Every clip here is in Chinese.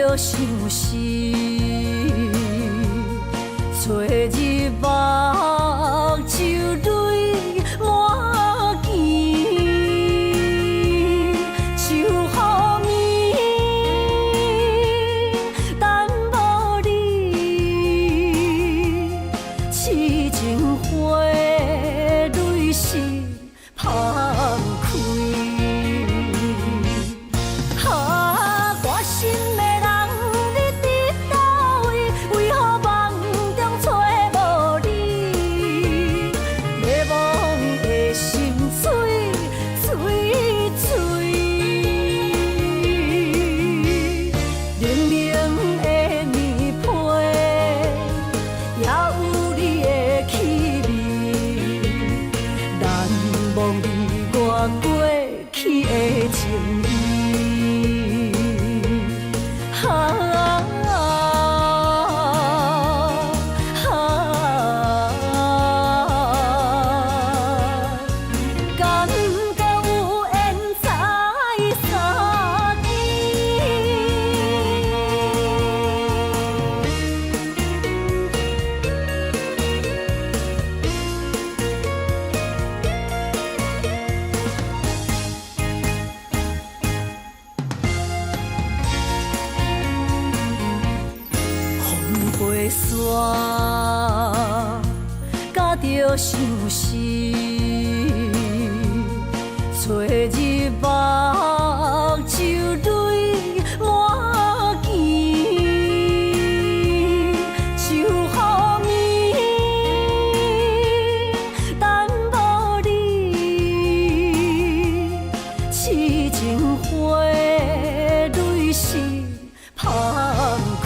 着相思，找日目睭泪满肩，秋雨暝，等无你，痴情花蕊是芳开。甲着相思，找日目睭泪满肩，秋雨暝，等无你，痴情花蕊是芳开。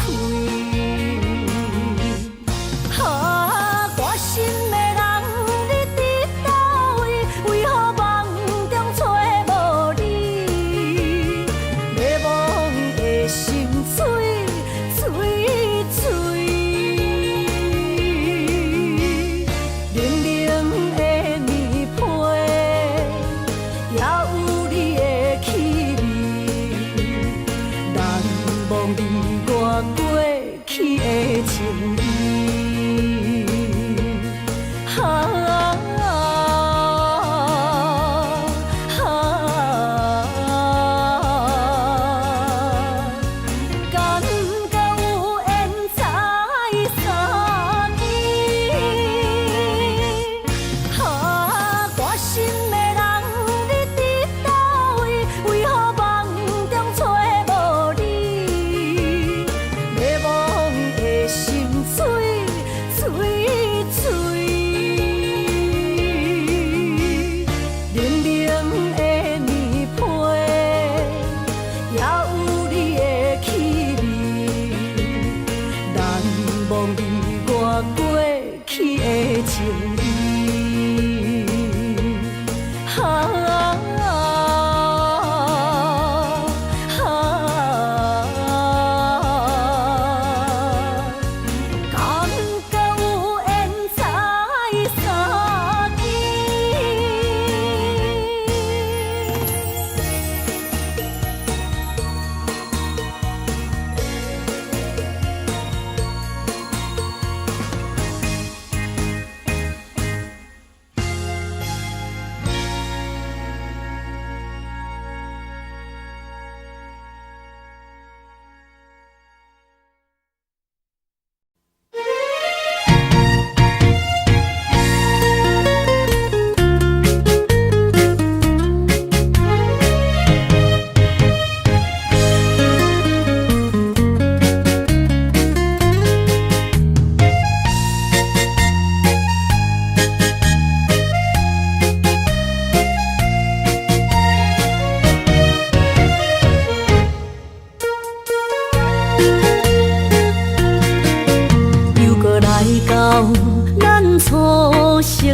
初熟悉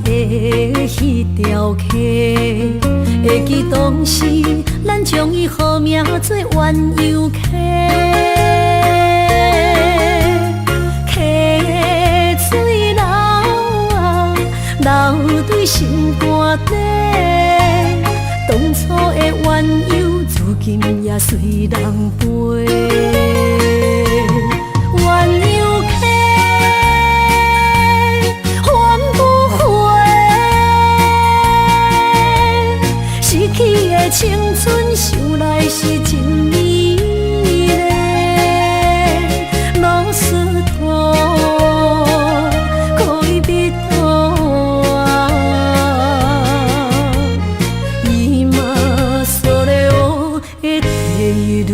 的迄条溪，会记当时咱将伊号名做鸳鸯溪。溪水流啊，流对心肝底。当初的鸳鸯自今也随人飞。鸳鸯客，还不回，逝去的青春想来是真美丽，老师徒可以别途啊，伊嘛所了的地路。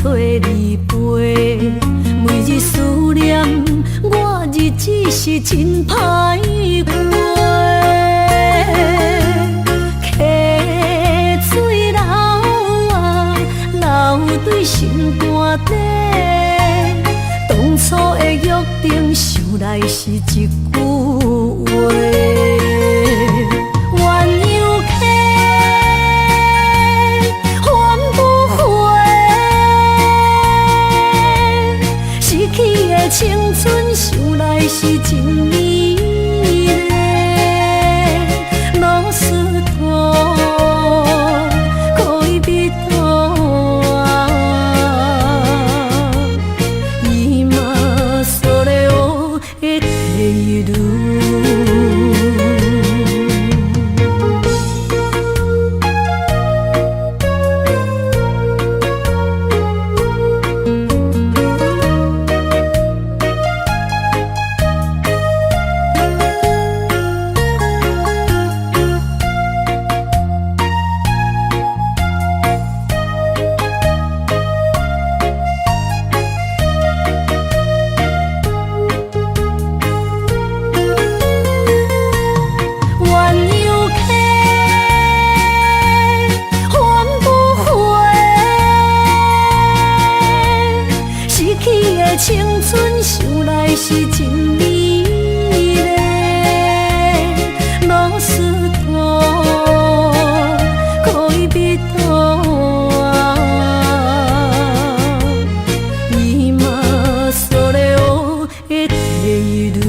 找你陪，每日思念，我日子是真歹过。溪水流啊，流对心肝底。当初的约定，想来是一句话。青春想来是真美丽，老师徒可以别途啊，伊嘛所了的地路。青春想来是真美丽，老师徒可以别途啊，伊嘛所了的地路。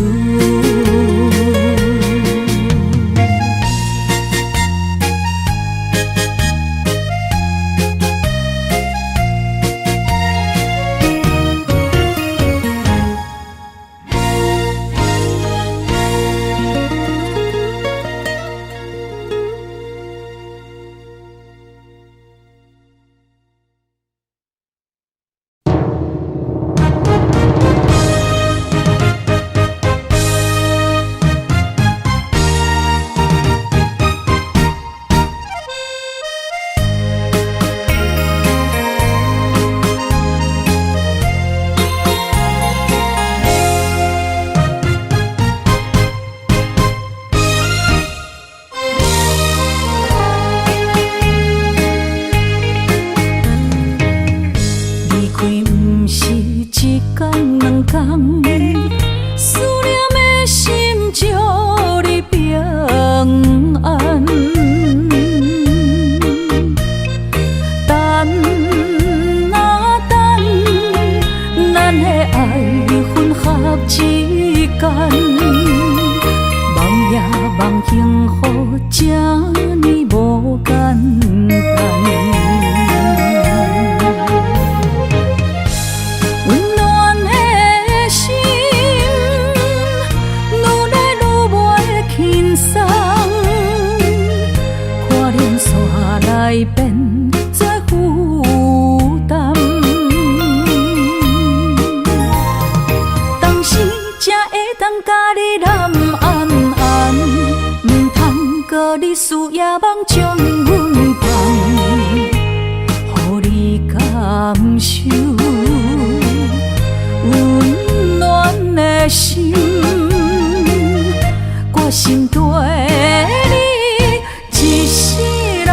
思念的心祝你平安，等啊等，咱的爱混合之间，梦也梦幸福这呢无简单。来变作负担，当时才会当甲你揽安安，唔通搁你思夜梦将阮放，予你感受温暖的心。心底你一世人。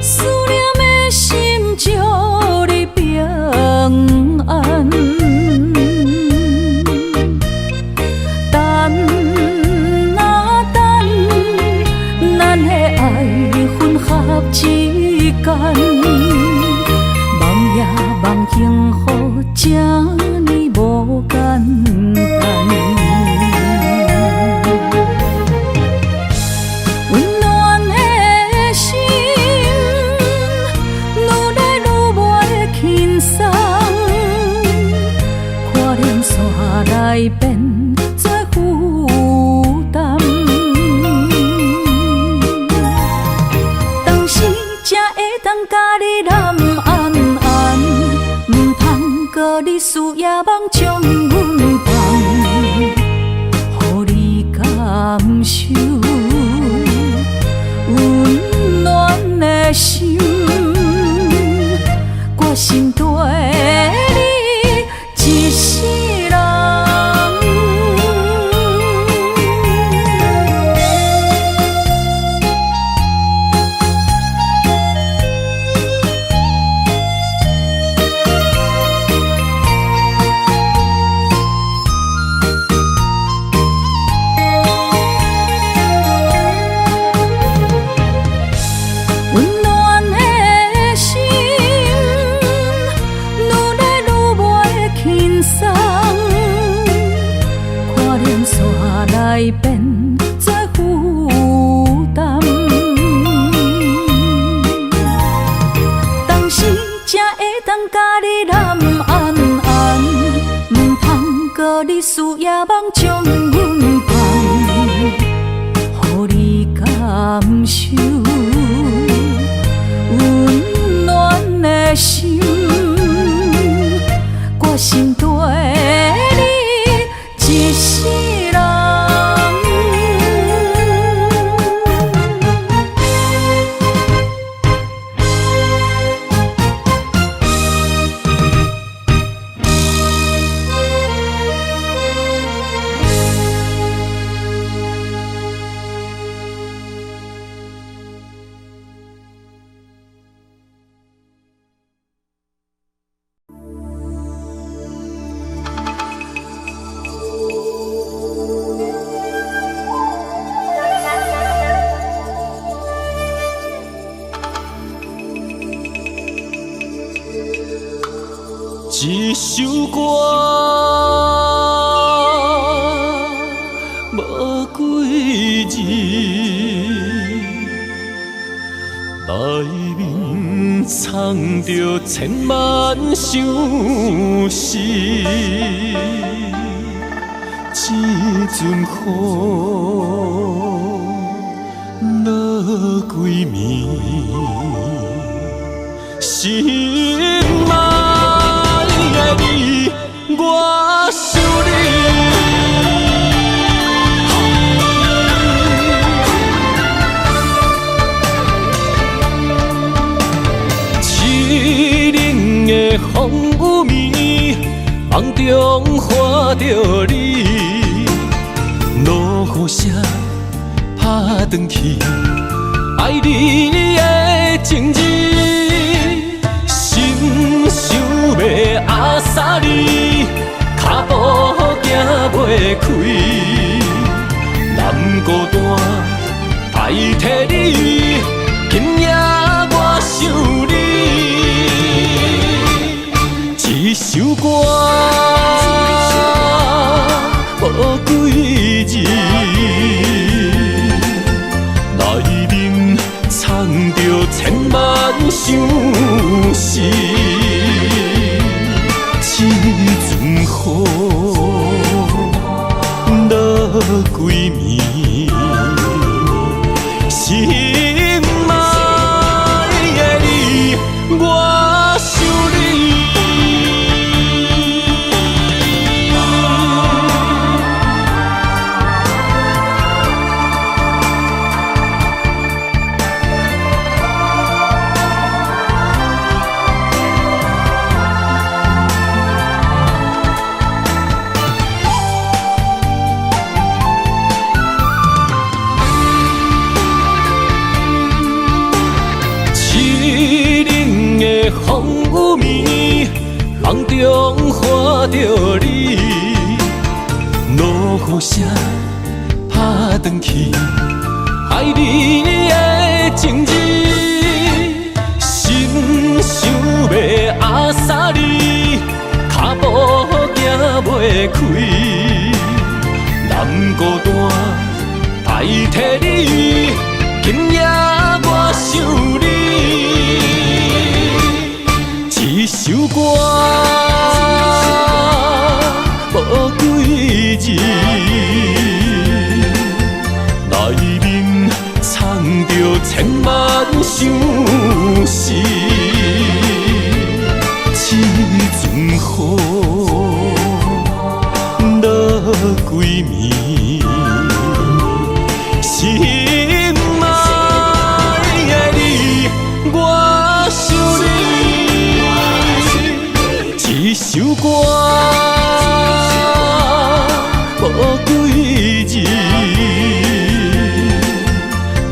思念的心祝你平安，等啊等，咱的爱混合之间，梦也梦幸福，这呢无简单。来变做负担，当时才会当甲你揽安安，唔通搁你思夜梦将阮放，予你感受温暖的心，我心底你一世人。来变做负担，当时才会当甲你揽安安，唔通搁你思夜梦将阮放，予你感受温暖的心，我心底你一世人。一首歌无几字，内面藏着千万相思。一阵雨落几暝，心爱的你，我想你。凄冷的风雨暝，梦中看着你，落雨声打转去，爱你的情字。想要阿萨你，脚步行袂开，难孤单代替你，今夜我想你。一首歌无几字，内面藏着千万相思。一阵雨落几暝，心爱的风雨暝，梦中看着你，落雨声打转去，爱你的情字，心想要压沙你，脚步行袂开，南孤单代替你，今夜我想你。一首歌，无几字，内面藏着千万相思。这阵雨落几暝，心爱的你，我想你。一首歌，无几字，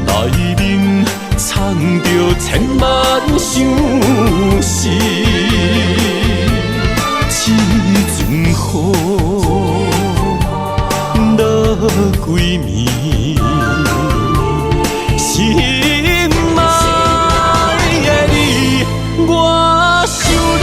内面藏着千万相思。这阵雨落几暝，心爱的你，我想你。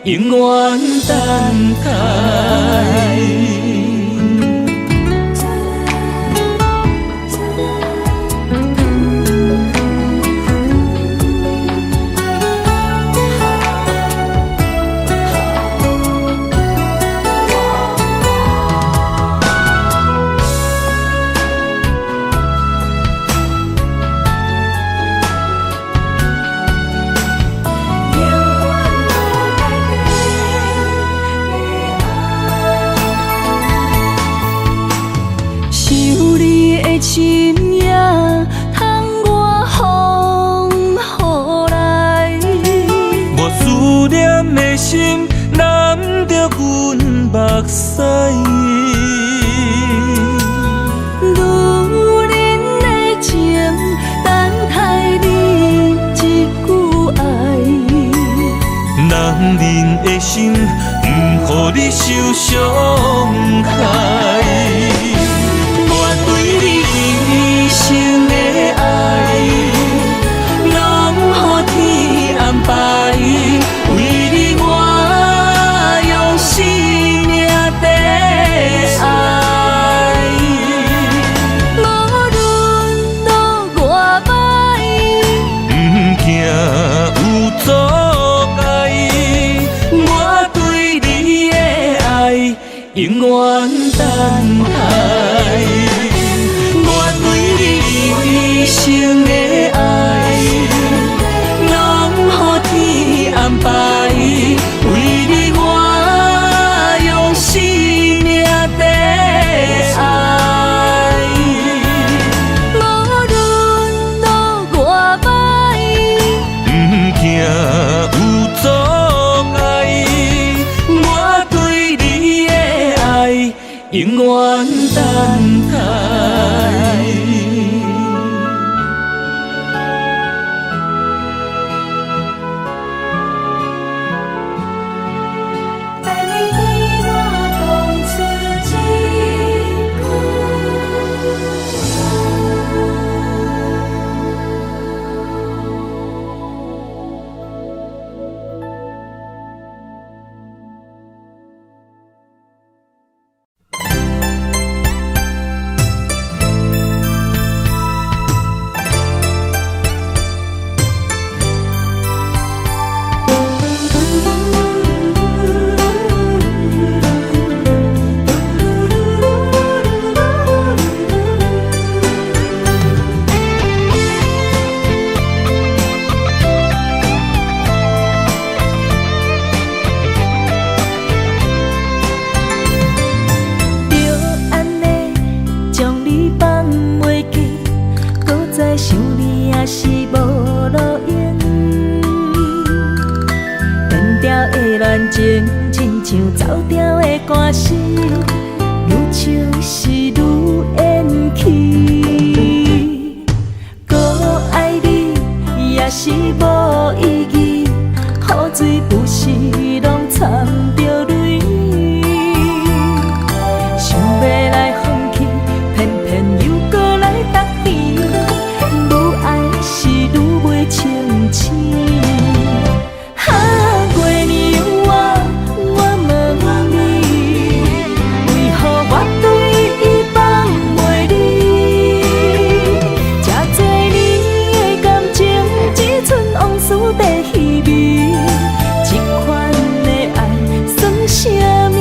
永远等待。深夜，窗外风雨来，无思念的心，染着阮目屎。女人的情，等待你一句爱。男人的心，不予你受伤害。生的爱，拢予天安排。为你我用生命在爱。无论路外歹，不惊有阻碍。我对你的爱，永远。等待。等你对我讲出一就安尼将你放袂记，搁再想你也是无路用。变调的恋情，亲像走调的歌词，愈唱是愈延期。搁爱你也是无意义，雨水不时拢掺着泪。想要来放弃，偏偏又搁来答应，愈爱是愈袂清醒。哈，月娘我问你，为何我对伊放袂离？这多年的感情，只剩往事在稀微，这款的爱算啥物？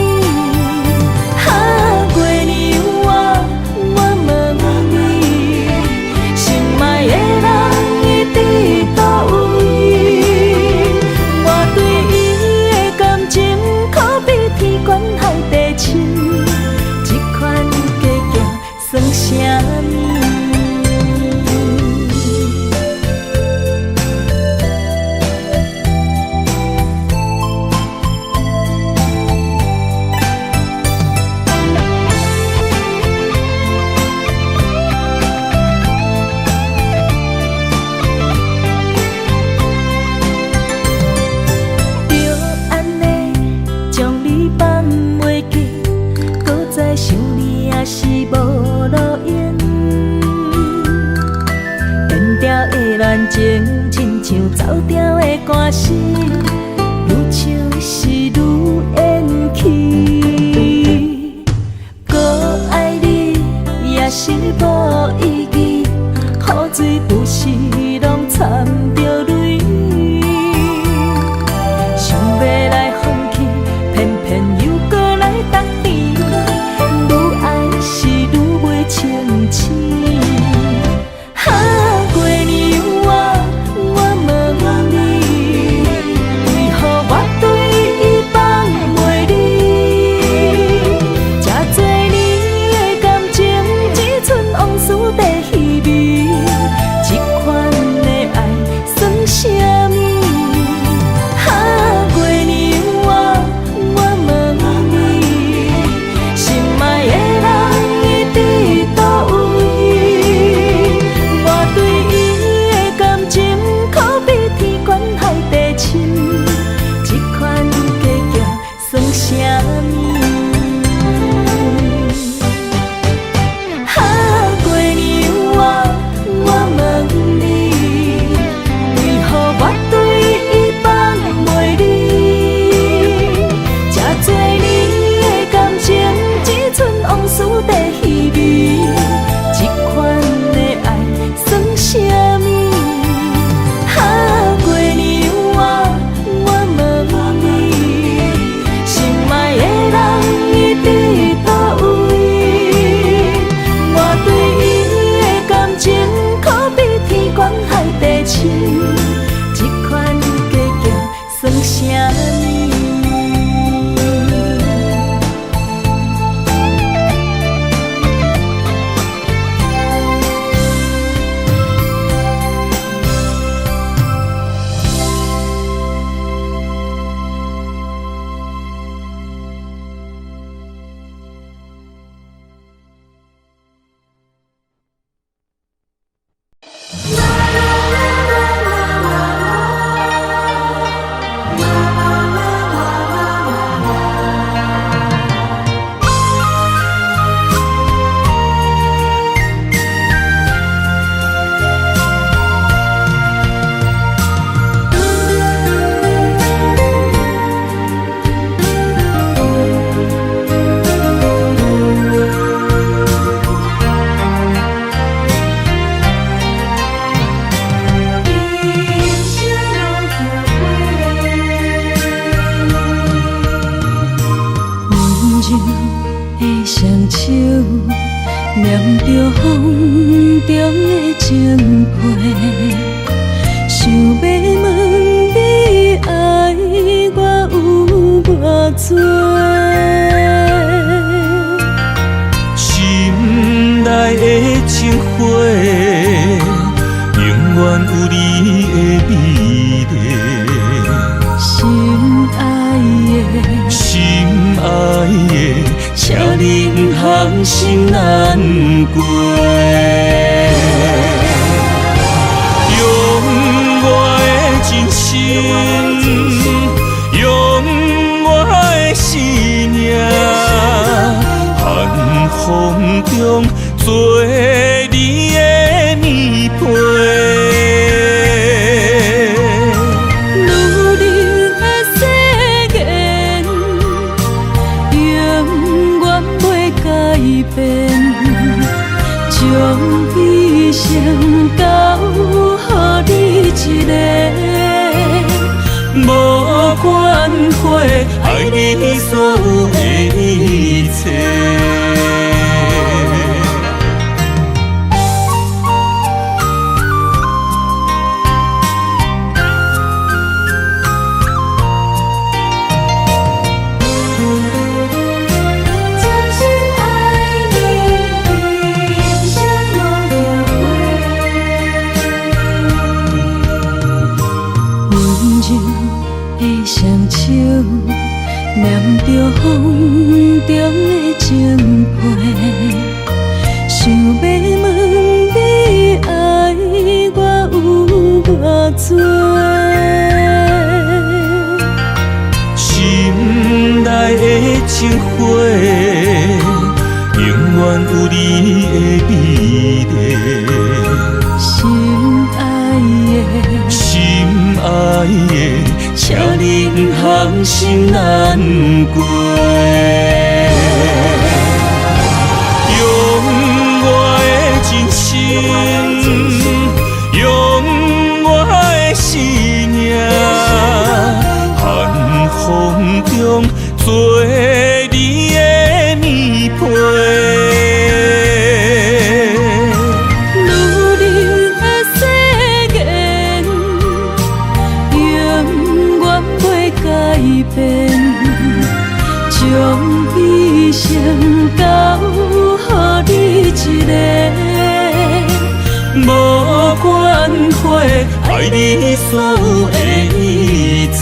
算啥物？就安尼将你放袂记，搁再想你也是无路用。变调的恋情，亲像走调的歌词，愈唱是愈延期。搁爱你也是无意义，雨水不时拢掺着泪。想要来放弃，偏偏又搁来答应，愈爱是愈袂清醒。哈，月娘我问你，为何我对伊放袂离？这多年的感情，只剩往事在稀微，这款的爱算念着风中的情批，想要问你爱我有偌多？心内的情花，永远有你的美丽。心爱的，请你不通心难过。用我的真心，用我的生命，寒风中做你的棉被。将一生交予你一个，无关系，爱你所有的一切。念着风中的情批，想要问你爱我有偌多？心内的情花，永远有你的美丽。心爱的，请你不通心难过。用我的真心，用我的生命，寒风中做你的棉被。将一生交予你一个，无关系，爱你所有的一切。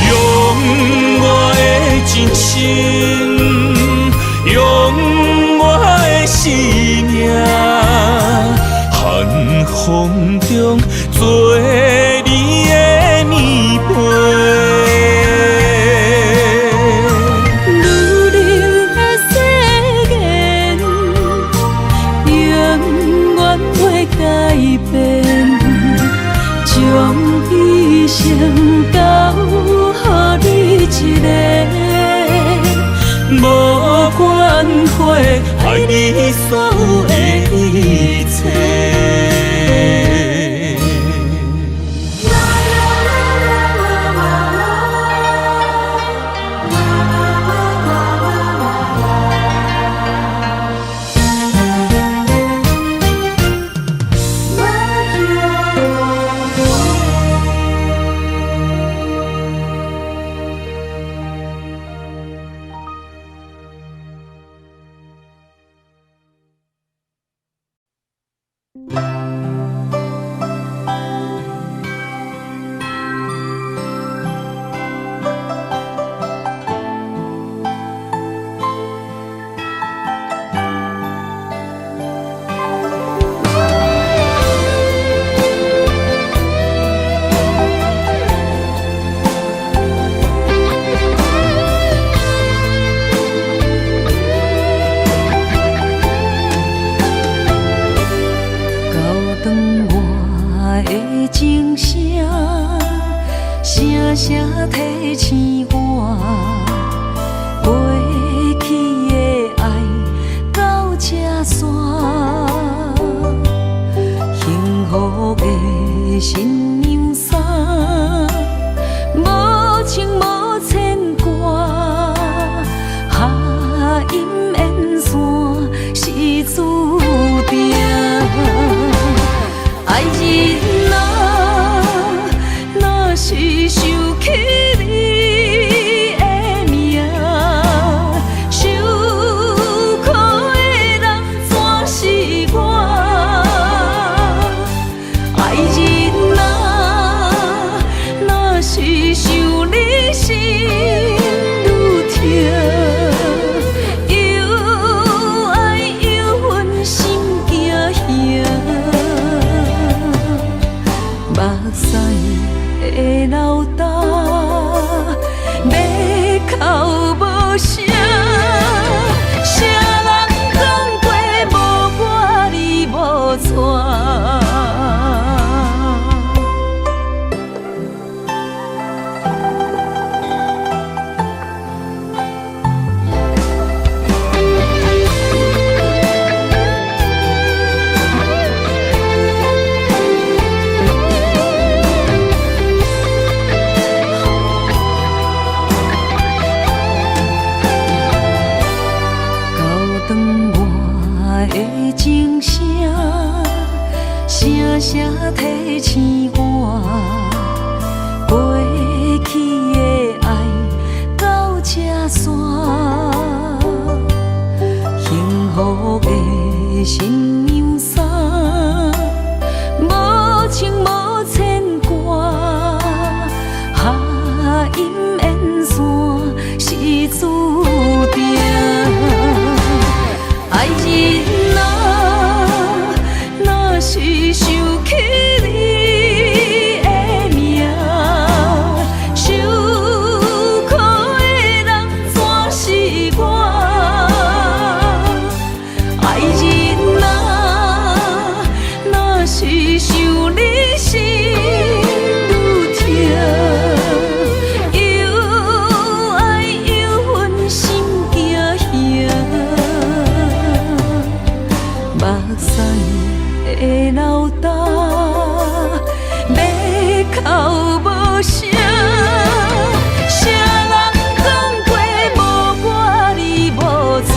用我的真心，用我的生命，寒风中做你的棉被。将一生交予你一个，无关系，爱你所有的一切。声声提醒我，过去的爱到这线，幸福的新娘衫，无情无牵挂，下阴缘线是注定，爱人啊，若是想起你的名，受苦的人全是我。爱人啊，若是想你心愈痛，又爱又恨心惊吓，目屎的流干，要哭无声，谁人讲过无我你无带？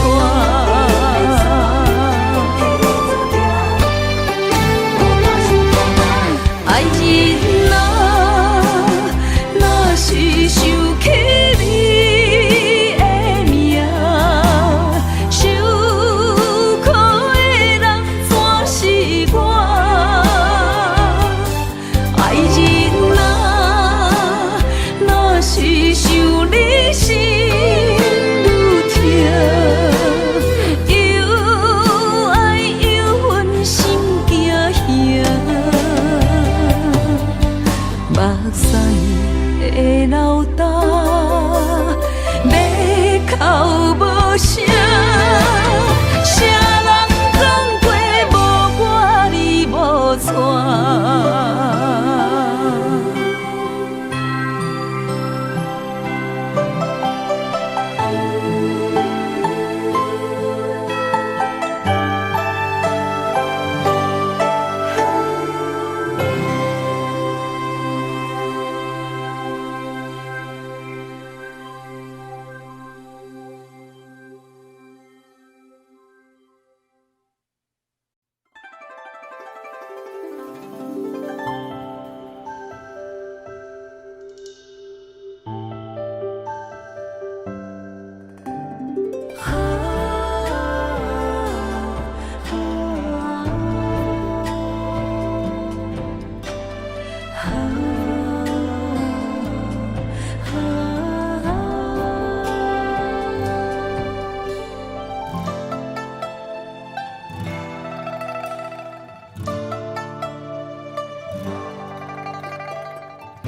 爱人啊，若是想起你的名，受苦的人全是我。爱人啊，若是想你心愈痛，又爱又恨心惊吓，目屎的流干，要哭无声，谁人讲过无我你无带？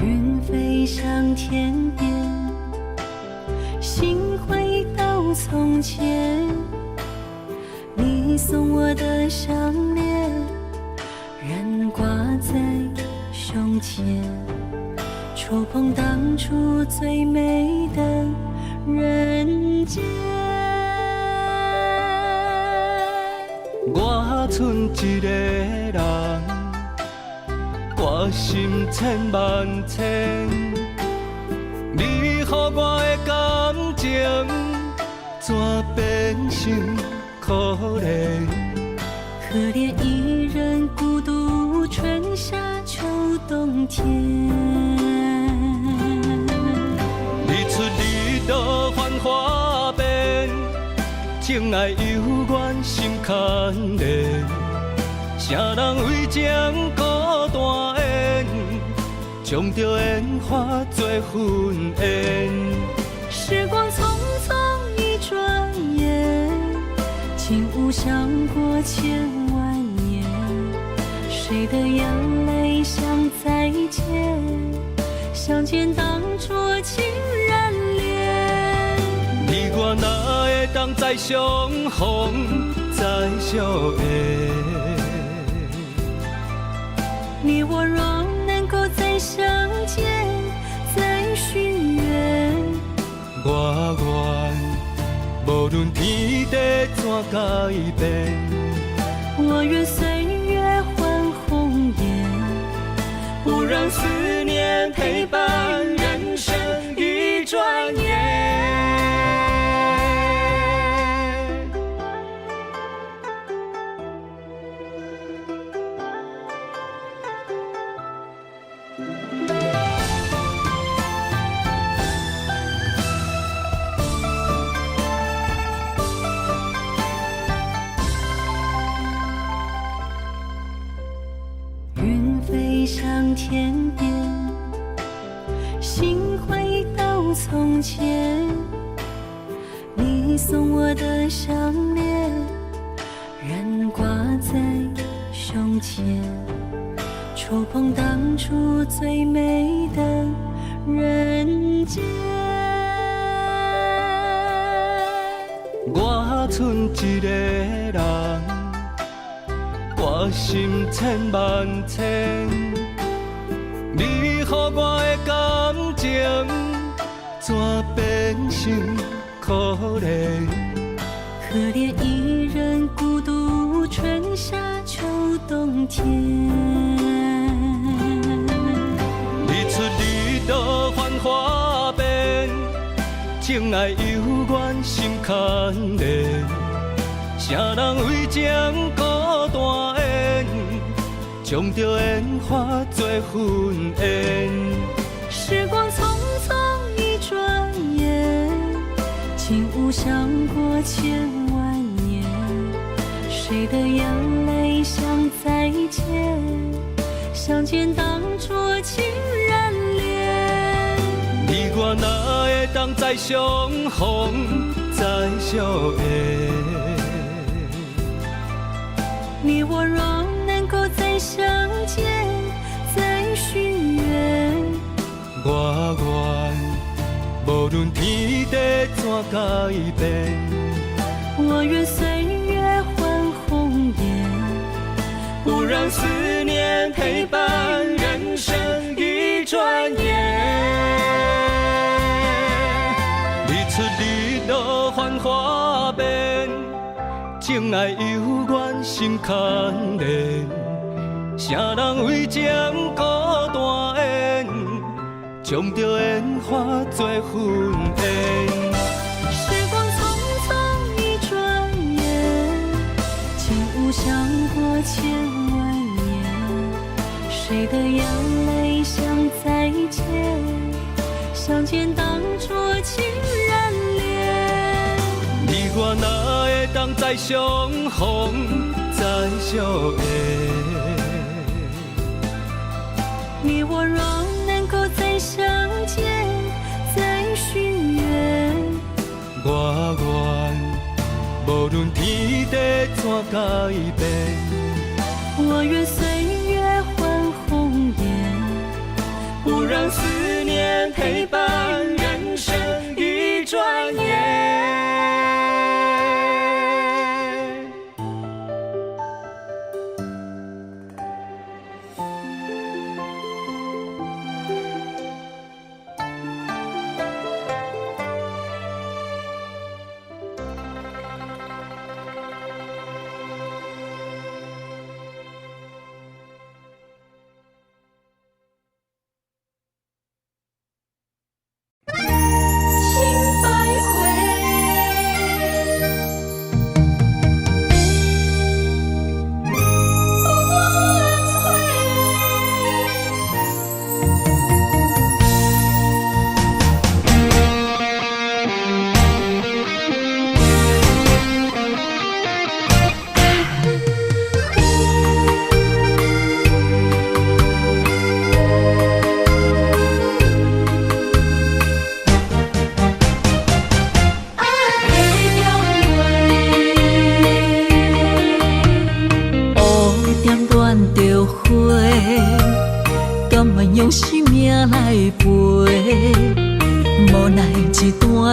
云飞上天边，心回到从前，你送我的项链仍挂在胸前，触碰当初最美的人间。我剩一个人，挂心千万千，你予我的感情，怎变成可怜？可怜一人孤独，春夏秋冬天。日出日落繁华变，情爱犹原心牵连。啥人为情孤单缘，将着烟花做婚宴。时光匆匆一转眼，竟无想过千万年。谁的眼泪像再见，相见当作情人恋。你我哪会当再相逢再相爱？你我若能够再相见，再许愿，我愿无论天地怎改变，我愿岁月换红颜，不让思念陪伴人生一转眼。天边，心回到从前，你送我的项链仍挂在胸前，触碰当初最美的人间。我剩一个人，我心千万千，你予我的感情，怎变成可怜？可怜一人孤独，春夏秋冬天。日出日落繁华变，情爱犹原心牵连。啥人为情孤单缘，将着烟花做婚宴。时光匆匆一转眼，竟无想过千万年。谁的眼泪像再见，相见当作情人恋。你我哪会当再相逢再相爱？你我若能够再相见，再许愿，我愿无论天地怎改变，我愿岁月换红颜，不让思念陪伴人生一转眼。日出日落繁华变，情爱犹原心牵连。啥人为情孤单缘，将着烟花做婚宴。时光匆匆一转眼，竟无想过千万年。谁的眼泪像再见，相见当作情人恋。你我哪会当再相逢再相爱？你我若能够再相见，再许愿，我愿无论天地怎改变，我愿岁月换红颜，不让思念陪伴人生一转眼。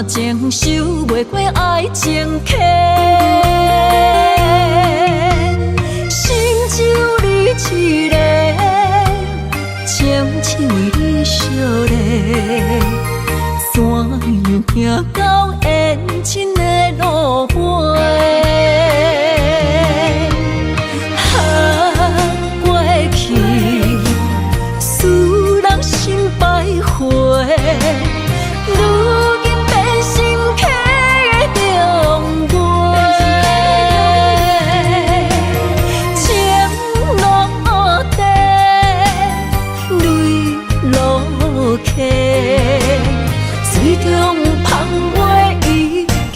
情受袂过爱情客，心只有你一个，情只为你烧热，怎样行到缘尽的路尾？过去使人心徘徊。水中香月已经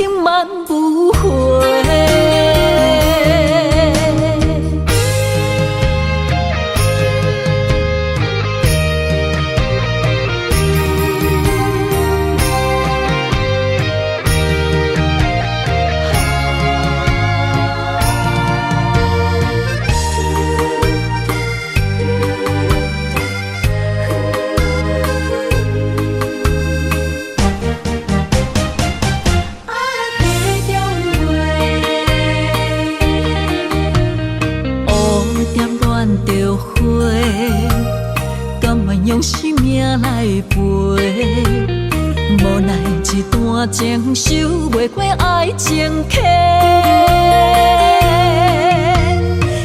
声来陪，无奈一段情守袂过爱情客，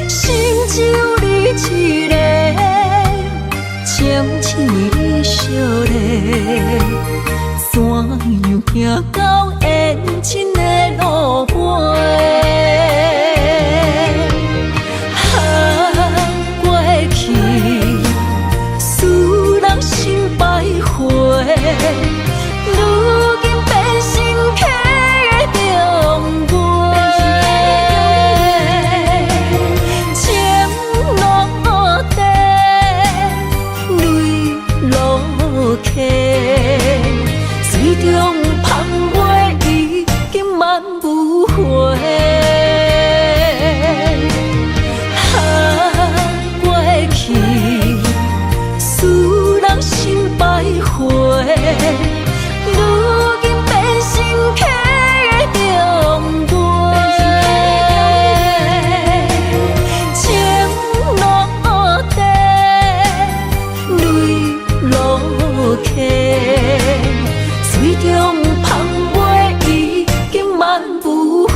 心只有你一个，深深为你惜礼，怎样行到缘尽的路尾？如今变成客的重陪，情落地，泪落下，水中芳月已经满不回。过去，使人心百回。如今变成客的重陪，情落地，泪落下，水中芳月已经满不回。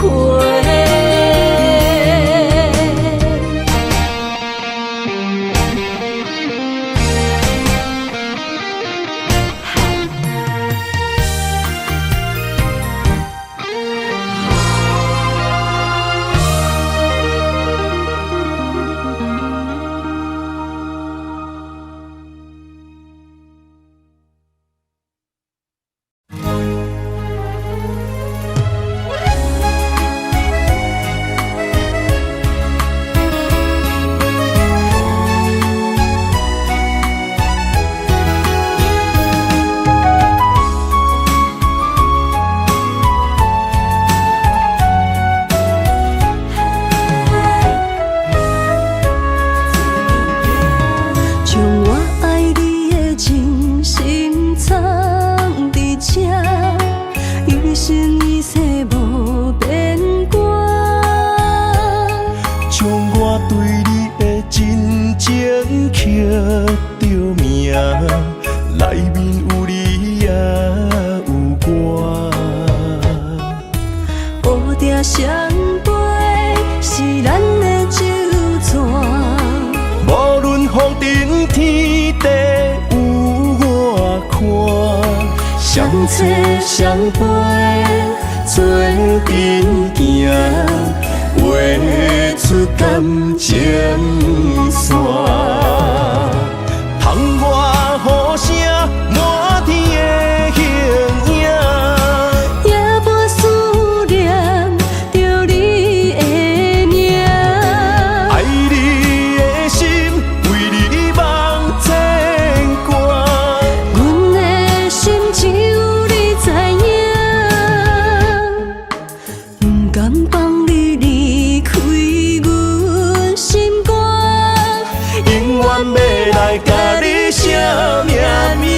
相陪是咱的酒泉，无论风尘天地有我看，相切相陪做阵行，画出感情线。窗外雨声满天的形影。甲你写命名。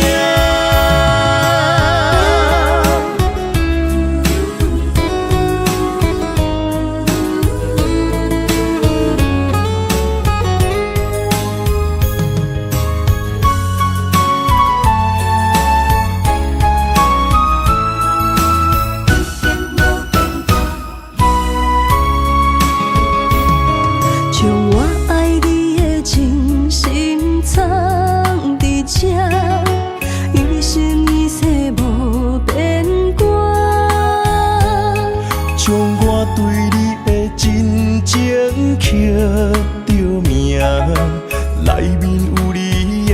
将我爱你的情深藏伫这，于心已逝无变卦。将我对你的真情刻着名，内面有你也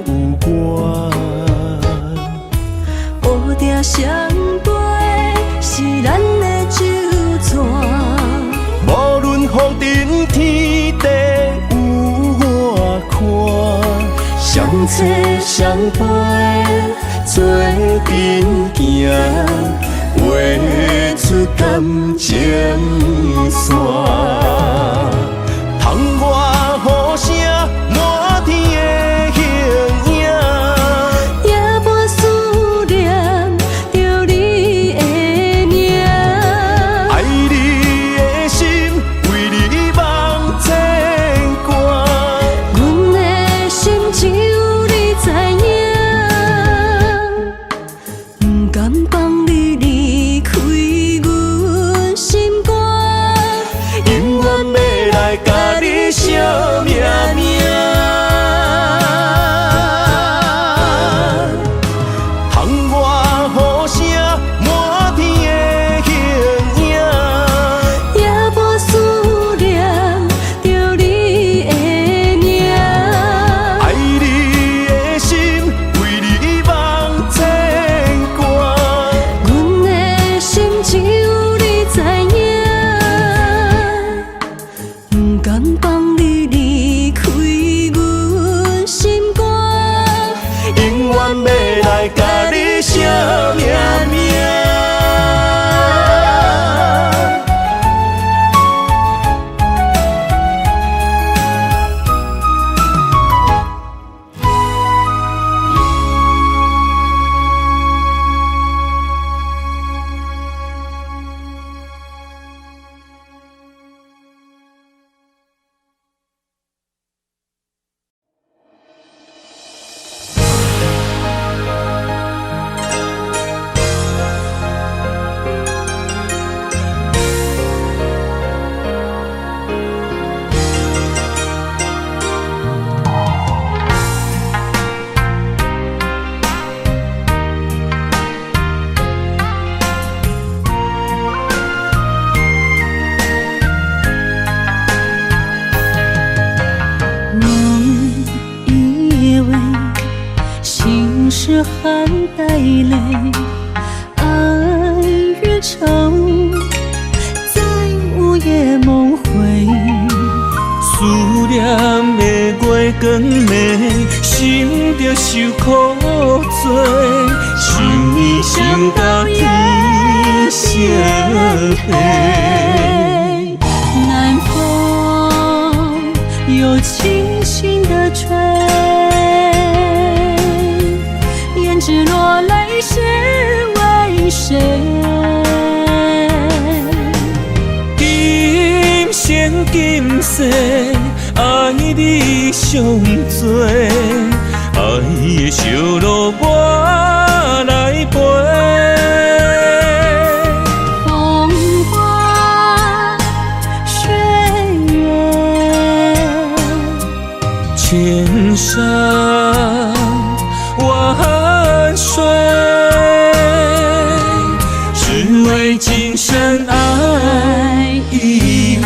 有我。乌定相陪是咱的酒泉，无论风尘天地有我看，相切相陪做阵行，画出感情线。窗外雨声满天的形影。夜半思念着你的名，爱你的心为你梦牵挂，阮的心只有你知影。含带泪，爱越长，在午夜梦回。思念的月光暝，心着受苦做，想你想到天色黑。南风又轻轻地吹，胭脂落泪是为谁？今生今世，爱你上多，爱的烧路我来陪。风花雪月，千山万水，只为今生爱一回。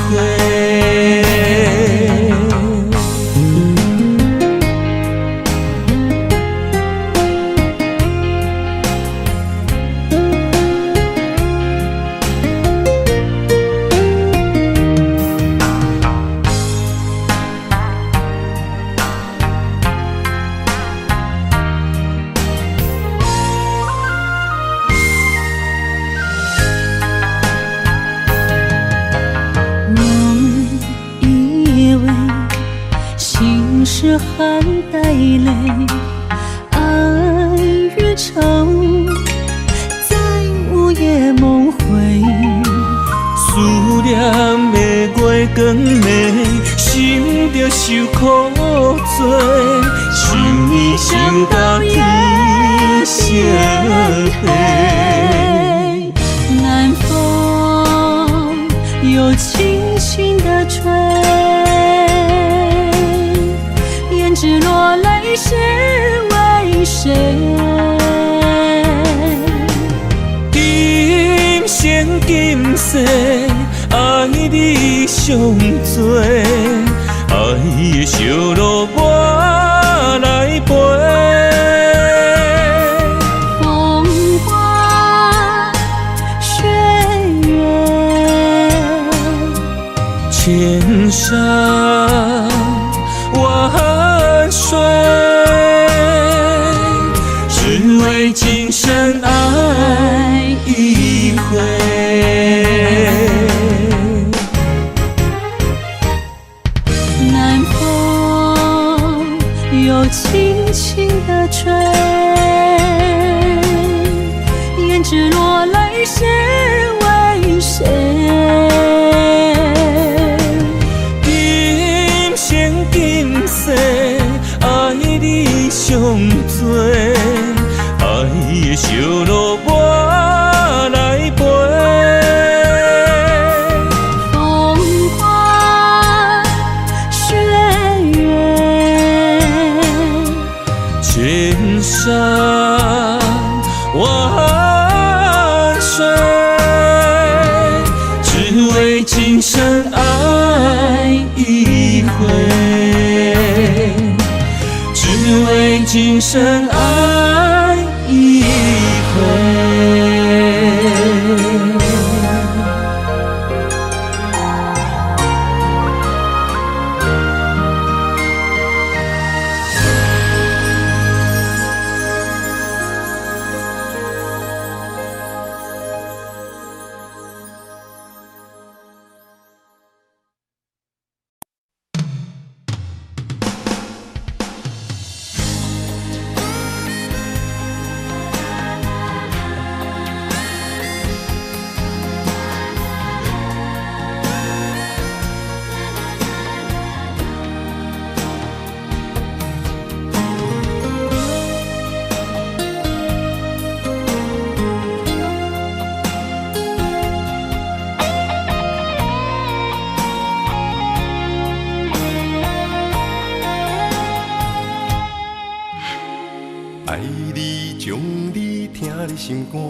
是含带泪，爱越长，在午夜梦回。思念的月光暝，心着受苦做，想你想到天色黑。南风又轻轻地吹，胭脂落泪是为谁？今生今世，爱你上多，爱的烧路我来陪。风花雪月，千山万水，只为今生爱一回。南风又轻轻地吹，胭脂落泪是为谁？今生今世，爱你上多，爱的烧路我来陪。风花雪月，千山万水，只为今生爱一回，只为今生爱一回。爱你将你听你心肝，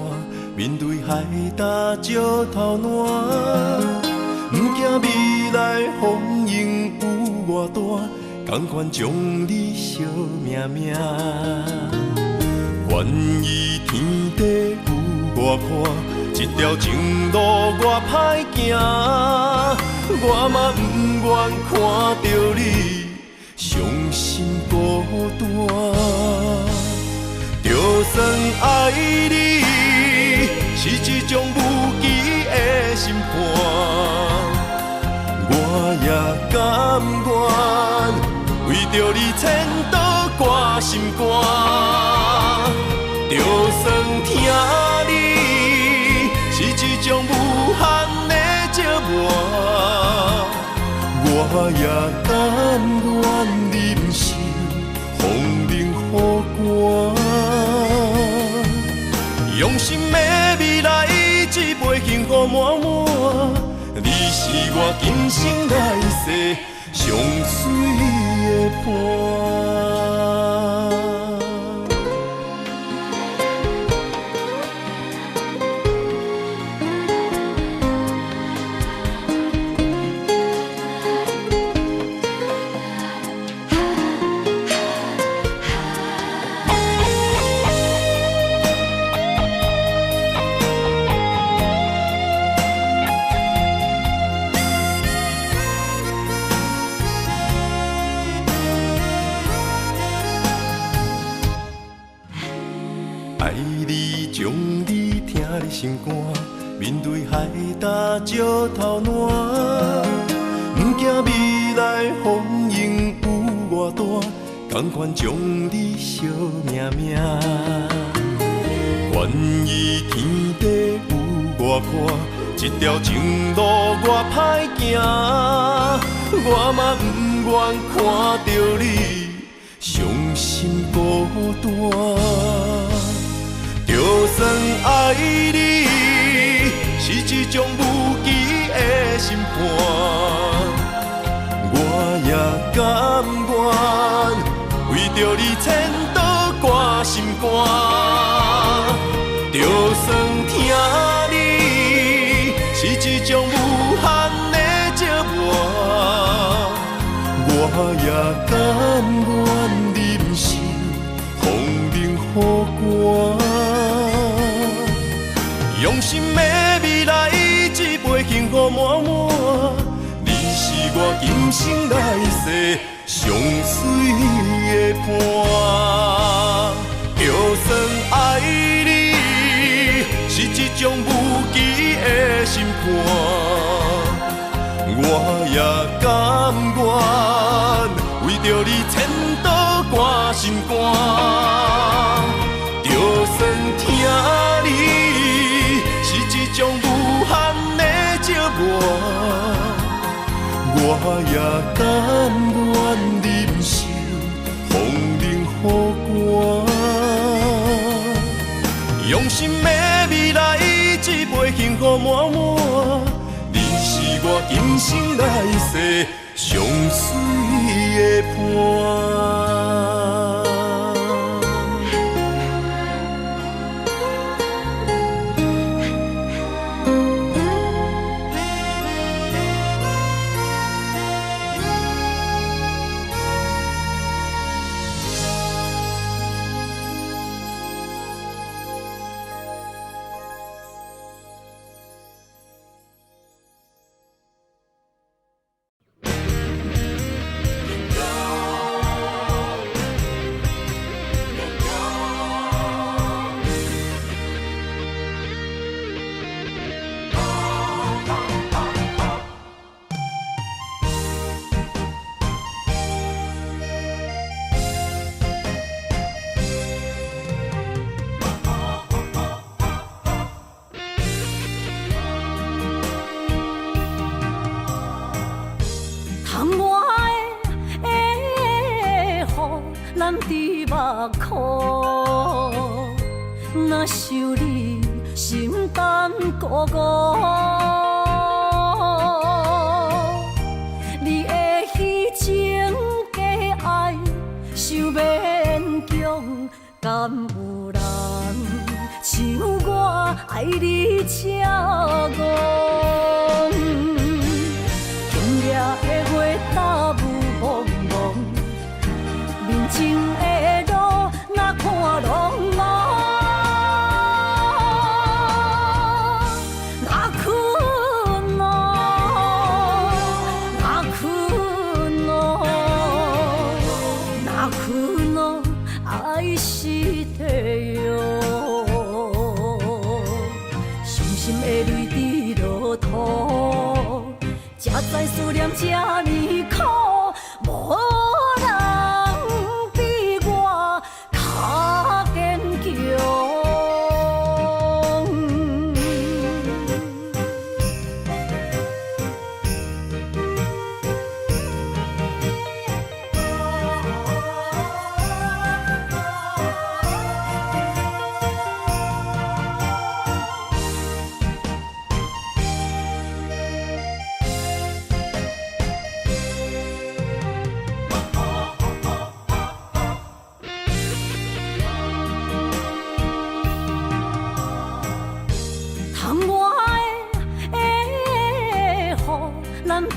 面对海大石头烂，不惊未来风雨有偌大，同款将你惜命命。愿意天地有我看，这条情路我歹行，我嘛不愿看到你伤心孤单。就算爱你是一种无期的审判，我也甘愿为着你牵倒挂心肝。就算听你是一种无限的折磨，我也甘愿忍受风冷雨寒。用心的未来，一杯幸福满满，你是我今生来世上水的伴。爱你，将你听你心肝，面对海大石头烂，不惊未来风雨有偌大，甘愿将你惜命命。愿意天地有我看，这条情路我歹行，我嘛不愿看到你伤心孤单。就算爱你是一种无期的审判，我也甘愿为着你牵倒挂心肝。就算听你是一种无限的折磨，我也甘愿忍受风冷雨寒。用心的未来，一杯幸福满满，你是我今生来世上水的伴。就算爱你是一种无期的审判，我也甘愿为着你牵倒挂心肝。就算听你一种无限的折磨，我也甘愿忍受风冷雨寒。用心的未来，一杯幸福满满，你是我今生来世上水的伴。咱伫目眶，若想你心胆孤孤，你的虚情假爱想勉强，敢有人像我爱你这戆？今夜的月打雾蒙蒙。面前的路，哪看茫茫？才知思念这呢苦，无人比我较坚强。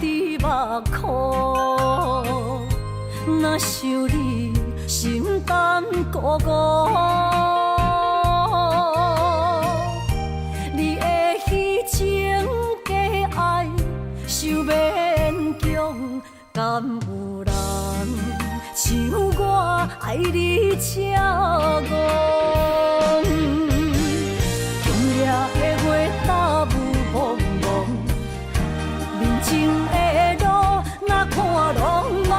滴目眶，若想你，心胆孤孤。你的虚情假爱，受勉强，敢有人像我爱你这戆？今夜的月打雾蒙蒙。人情的路，哪看拢无，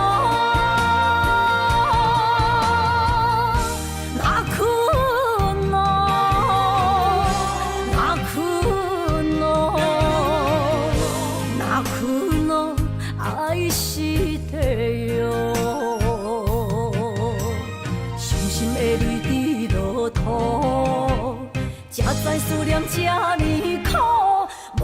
哪困咯，哪困咯，哪困咯，爱是地哟。伤心的泪滴落土，才知思念这呢苦，无。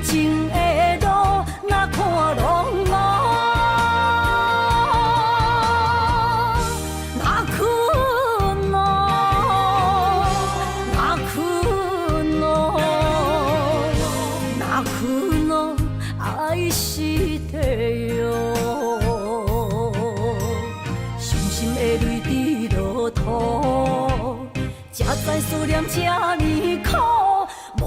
情的路，哪看拢无，哪困咯，哪困咯，哪困咯，爱是地哟。伤心的泪滴落土，才知思念这呢苦，无。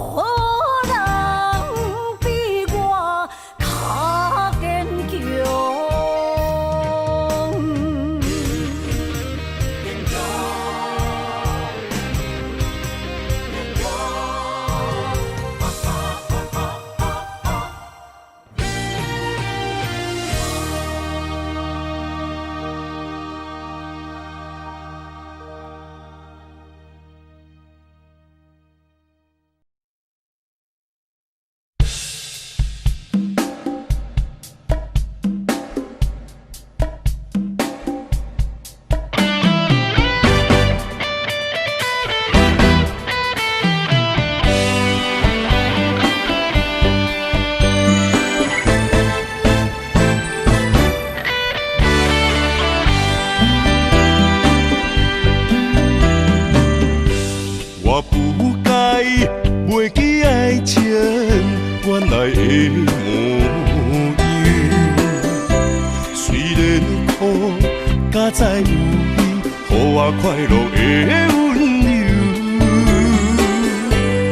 我不该袂记爱情原来的模样，虽然苦，才知有你，予我快乐的温柔。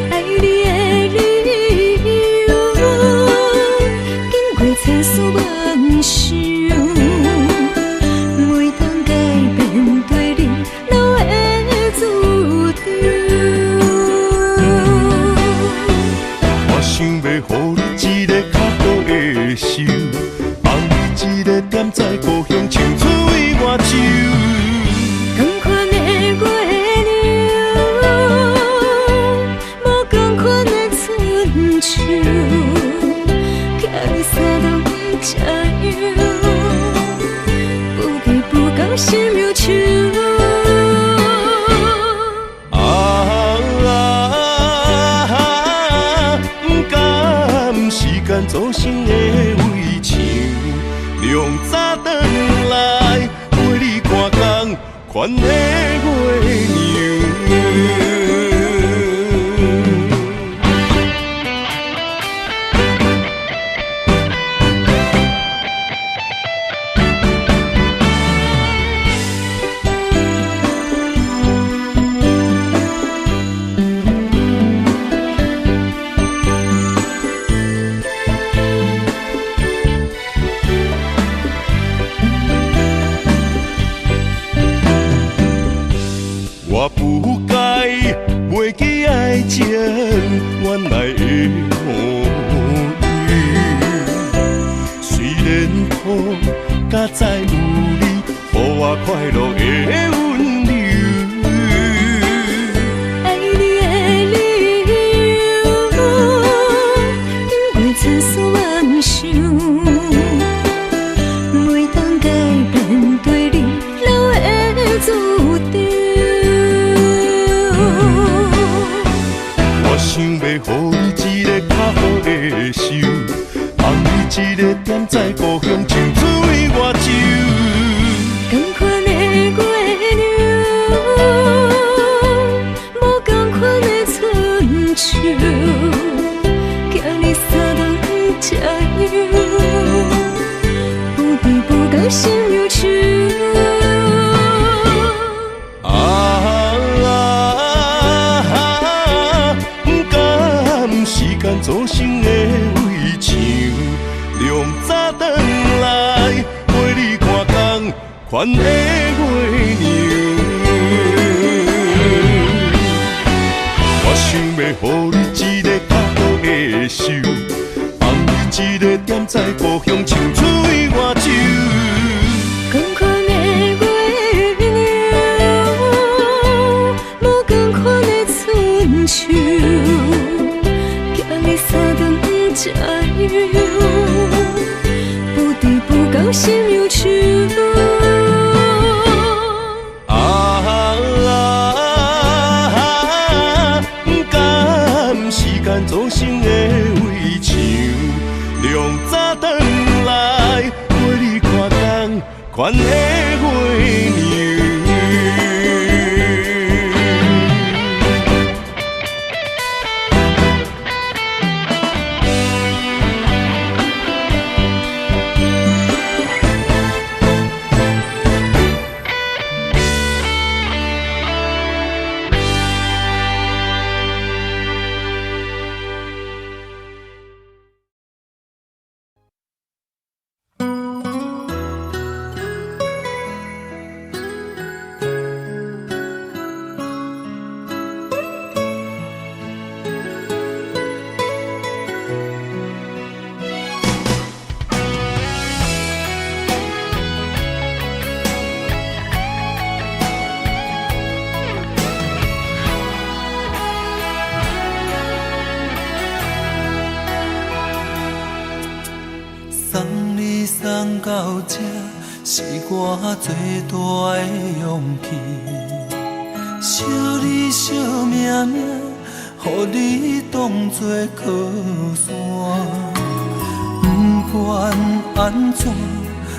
爱你的理由，经过千丝万绪，每当改变对你老的注定。想要予你一个较好的手，放你一个点在故乡，唱出伊外州。同款的月亮，无同款的春秋，寄你三冬这样，不离不讲心忧愁。造成的围墙，量早转来陪你看工，款的月娘。甲再有你，予我快乐的温柔。爱你的理由，因为千丝万想，袂当改变对你留的注定。我想要予你一个较好的手，放你一个点在故乡，唱出我酒。同款的月亮，无同款的春秋，惊你三顿吃药，不甜不甘心忧愁。时间造成的围墙，凉早转来陪你看工，款的月娘。我想要予你一个较好的手，放你一个点在故乡，唱出我酒。同款的月亮，无同款的春秋。你三顿吃药，不甜不甘心忧愁。不甘时间造成的围墙，凉早转来陪你看工，款的月娘。送到这，是我最大的勇气。惜你惜命命，予你当作靠山。不管安怎，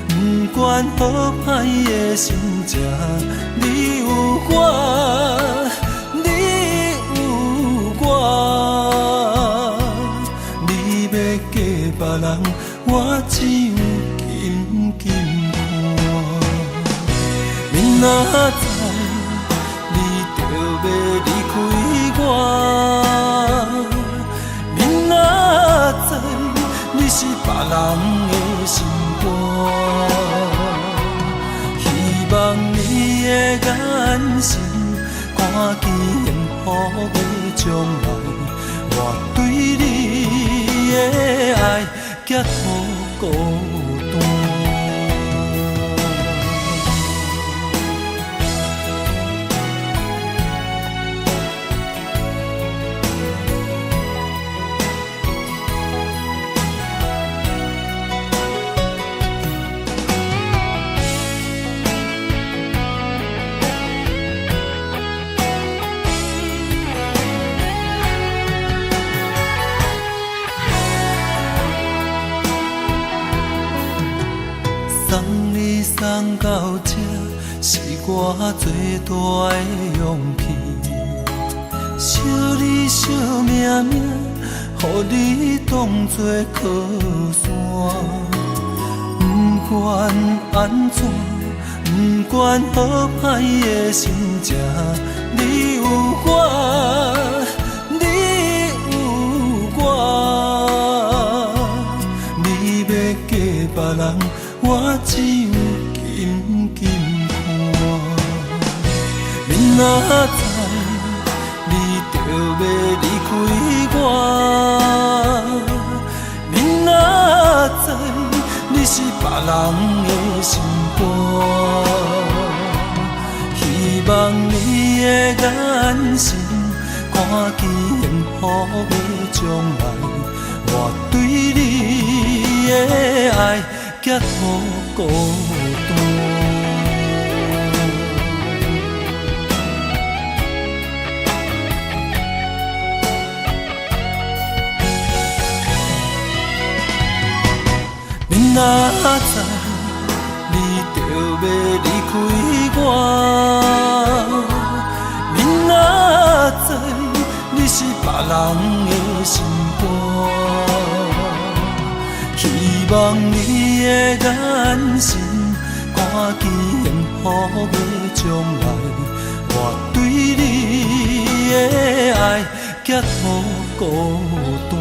不管好歹的心情，你有我，你有我。你要嫁别人，我只有紧紧看。明仔载你就要离开我，明仔载你是别人的心肝。希望你的眼神看见幸福的将来，我对你的爱结好孤单。送到这，是我最大的勇气。惜你惜命命，予你当作靠山。不管安怎，不管好歹的心情，你有我，你有我。你要嫁别人，我只有紧紧看。明仔载你就要离开我，明仔载你是别人的心肝。希望你的眼神看见幸福的将来，我对你的爱结好孤单。你若知你就要离开我，你若知你是别人的心肝，希望你的眼神看见幸福的将来，我对你的爱结好孤单。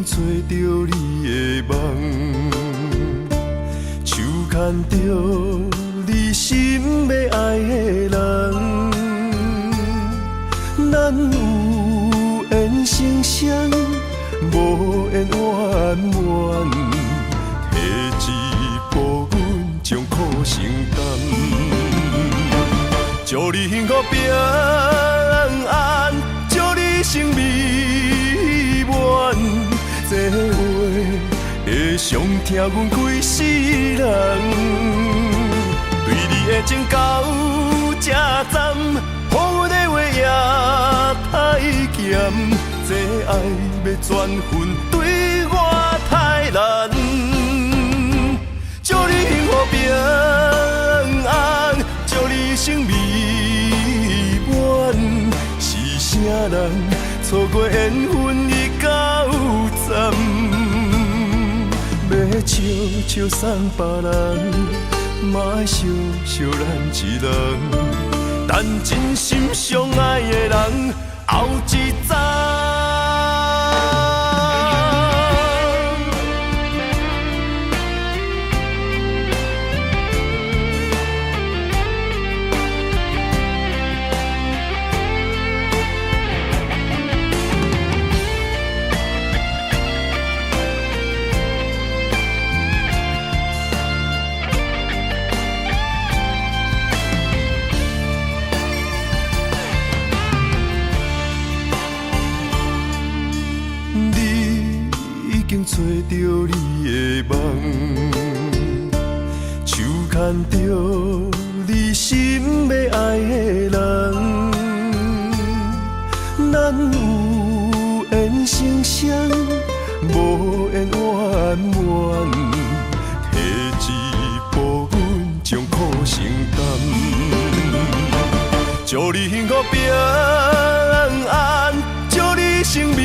找着你的梦，手牵着你心要爱的人，咱有缘成双，无缘怨怨，提一步阮将苦承担，祝你幸福平安，祝你生美满。这话会伤疼阮规世人，对你的情到这站，好阮的话也太咸，这爱要转分对我太难。祝你幸福平安，祝你生美满，是啥人错过缘分已到站，要笑笑送别人，嘛爱惜惜咱一人，等真心相爱的人后一站。找着你的梦，手牵着你心要爱的人，咱有缘成双，无缘怨怨，提一步阮将苦承担，祝你幸福平安，祝你生美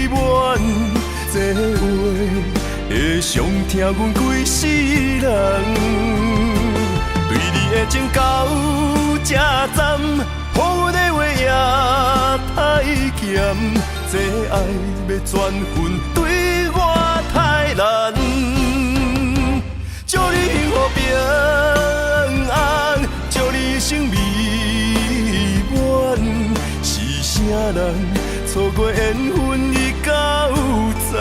满。这话会伤疼阮规世人，对你的情到这站，好阮的话也太咸，这爱要转分对我太难。祝你幸福平安，祝你生美满，是啥人错过缘分已到站，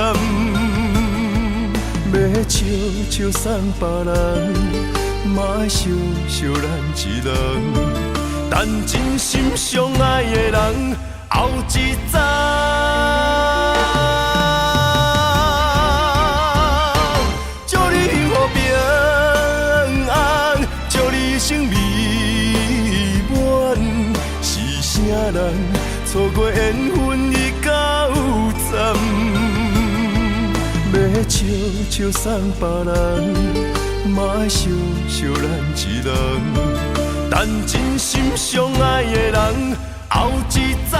要笑笑送别人，嘛爱惜惜咱一人，等真心相爱的人后一站。祝你幸福平安，祝你生美满，是啥人错过缘分已到站，要笑笑送别人，嘛爱惜惜咱一人。咱真心相爱的人后一早。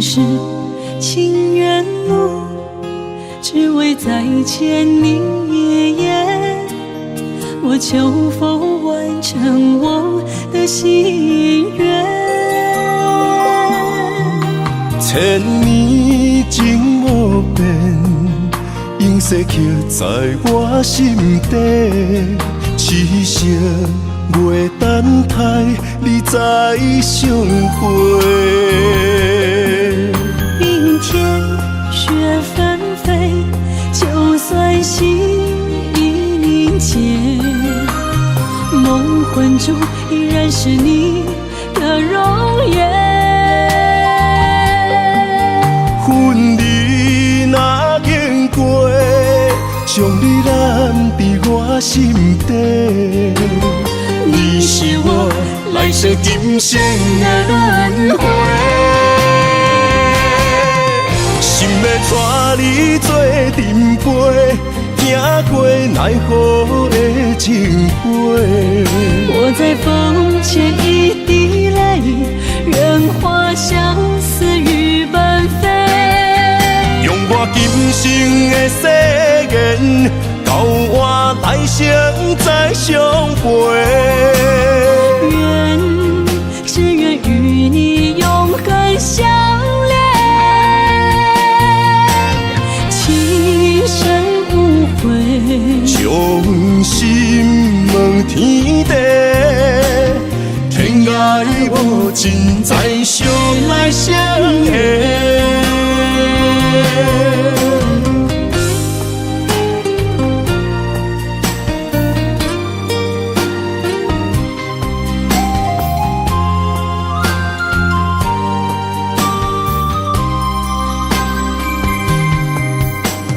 是情缘路，只为再见你一眼。我求否完成我的心愿？千年情无变，永世刻在我心底。痴色袂等待，你再相会。明天雪纷飞，就算心已凝结，梦魂中依然是你的容颜。恨你若经过，将你揽在我心底。你是我来世今生的轮回。心要带你做阵陪，行过奈何的情杯。我在风前一滴泪，愿化相思雨奔飞。用我今生的誓言，到我来生再相陪。只愿与你永恒相恋，情深无悔，将心问天地，天涯无尽，再相来相会。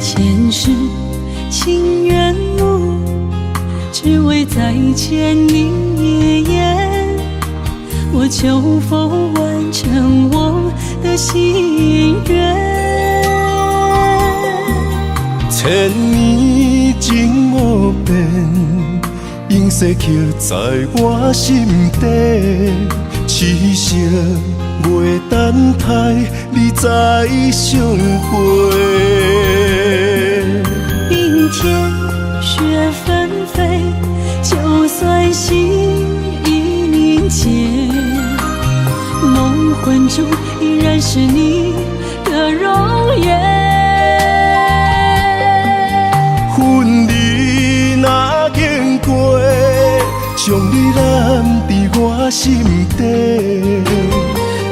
前世情缘路，只为再见你一眼。我求否完成我的心愿？千年情无变，永世刻在我心底。痴色袂等待，你再相会。明天雪纷飞，就算心已凝结，梦魂中依然是你的容颜。恨你若经过，将你揽在我心底。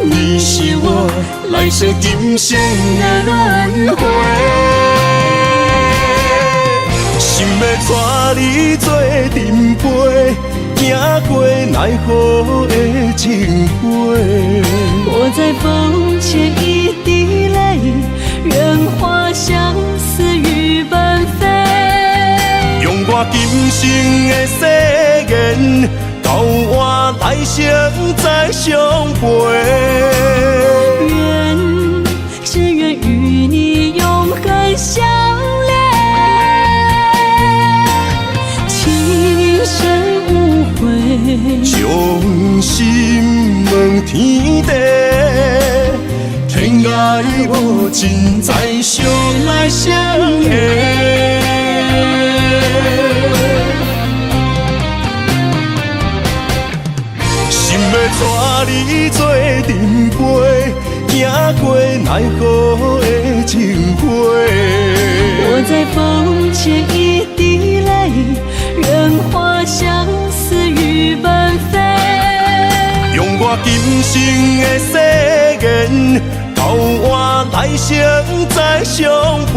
你是我来世今生的轮回。心要带你做阵陪，行过奈何的情杯。我在风前一滴泪，愿化相思雨奔飞。用我今生的誓言，到我来生再相陪。只愿与你永恒相恋，情深无悔，将心问天地，天涯无尽，再相来相会。心要带你做阵陪，行过在风前一滴泪，任花相思雨纷飞。用我今生的誓言，交换来生再相陪。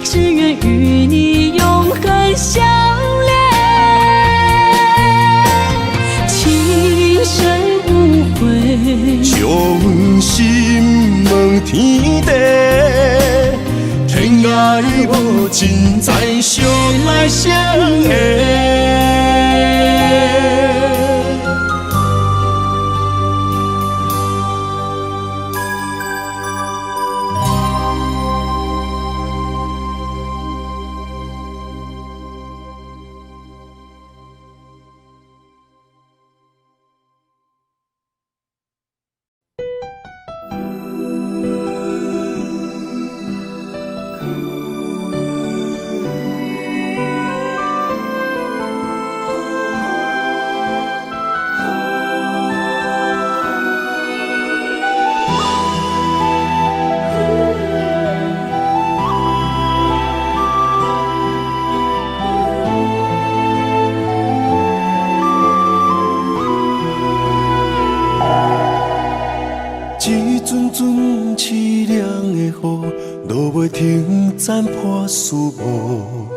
只愿与你永恒相恋，情深无悔，将心问天地，天涯无尽，再相来相会。斩破思无，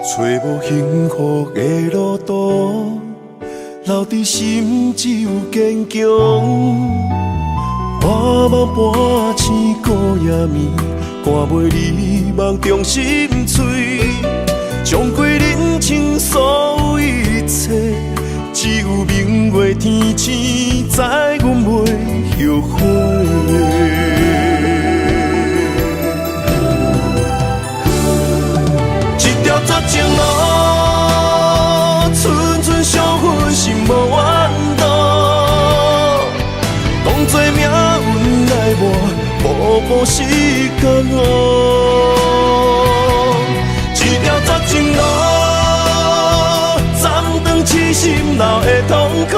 找无幸福的路途，留伫心只有坚强。我梦半醒孤夜眠，赶袂你梦中心碎，将过人生所有一切，只有明月天星知阮袂后悔。绝情路，寸寸相分，心无怨妒。当作命运来磨，步步是甘愿。一条绝情路，暂断痴心闹的痛苦。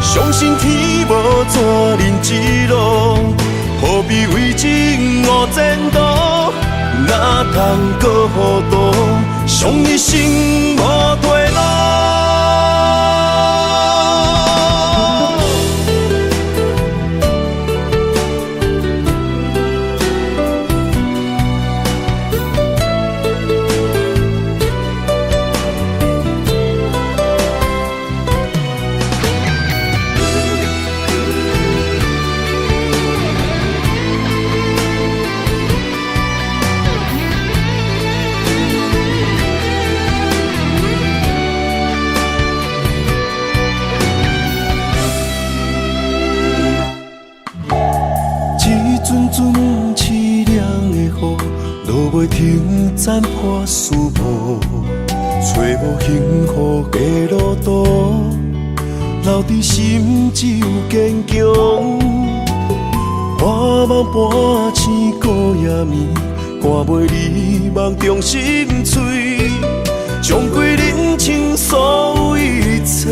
相信天无绝人之路，何必为情误前途？哪通搁糊涂，伤一生无退路。袂停斩破思无，找无幸福的路途，留伫心只有坚强。我梦半醒孤夜眠，赶袂你梦中心碎，将过人生所有一切，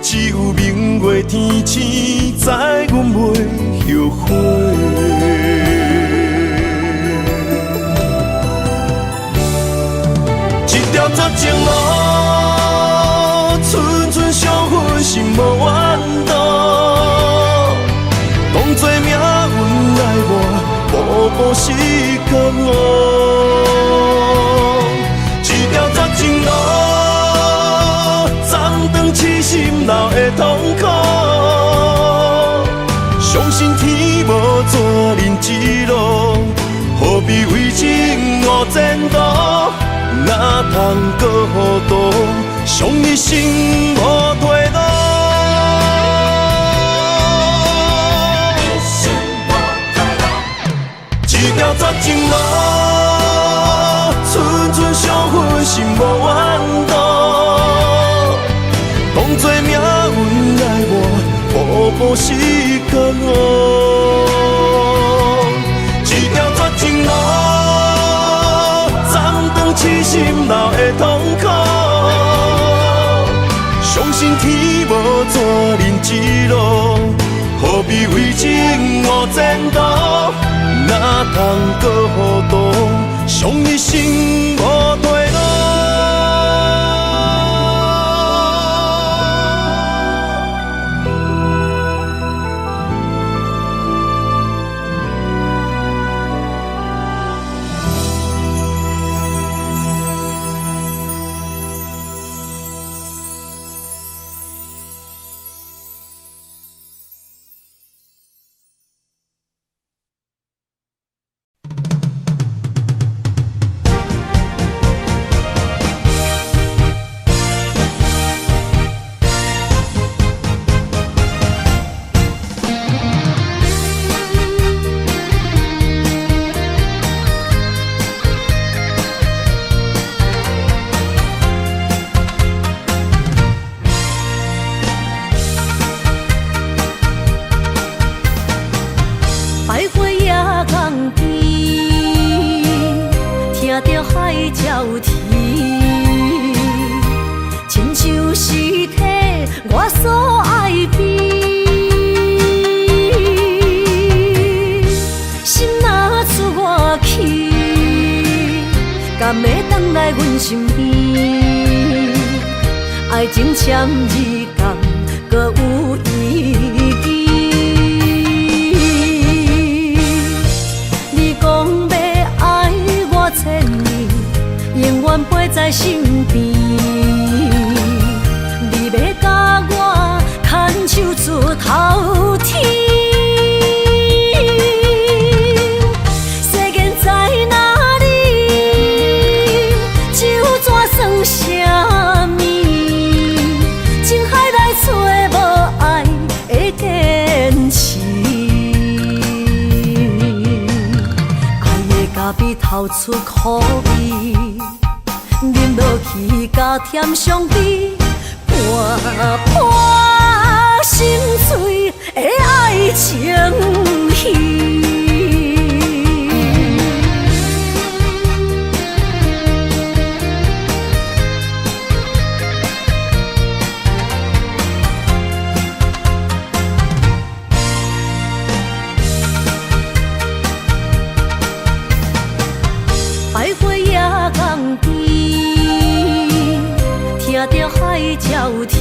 只有明月天星知阮袂后悔。绝情路，寸寸相分，心无怨妒。当作命运来磨，步步是甘愿。一条绝情路，暂断痴心闹的痛苦。相信天无绝人之路，何必为情误前途？哪通搁糊涂，伤一生无退路。一条绝情路，寸寸相分，心无怨妒。当作命运来磨，步步是甘愿。一条绝情路，痴心闹的痛苦，相信天无绝人之路，何必为情我前途，哪通搁糊涂，伤一生无退路。徘徊夜港边，听着海鸟啼，亲像是体我所爱边。心若出我去，敢会回来阮身边？爱情签字讲，搁有意义。永远陪在身边，你要甲我牵手出头天。世间在哪里，就怎算什么？情海来找无爱的坚持，爱的咖啡透出苦味。饮落去，加添伤悲，伴伴心碎的爱情戏。徘徊夜港边，听着海鸟啼，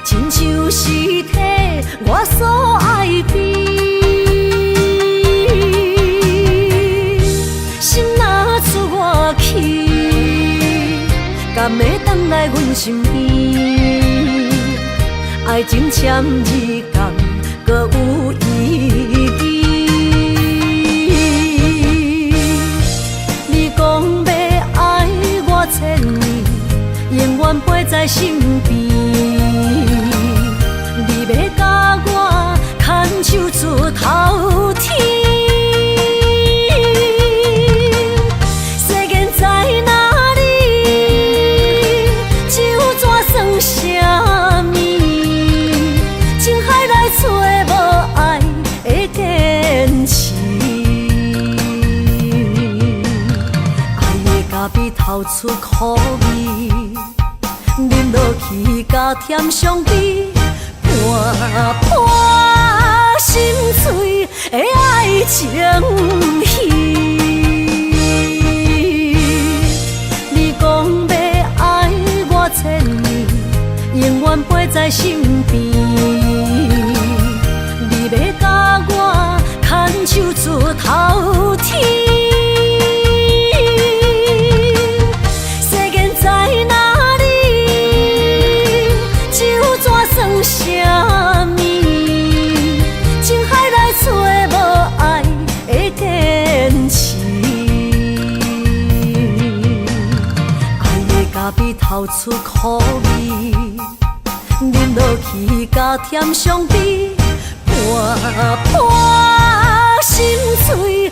亲像是体我所爱边。心若出我去，敢会回来阮身边？爱情签字讲，搁有意义。永远陪在身边，你要甲我牵手出头天。世间在哪里，就怎算什么？情海来找无爱的坚持，爱的咖啡透出苦味。饮落去，加添伤悲，伴伴心碎的爱情戏。你讲要爱我千年，永远陪在身边。你要甲我牵手出头天。透出苦味，饮落去，加添伤悲，伴伴心碎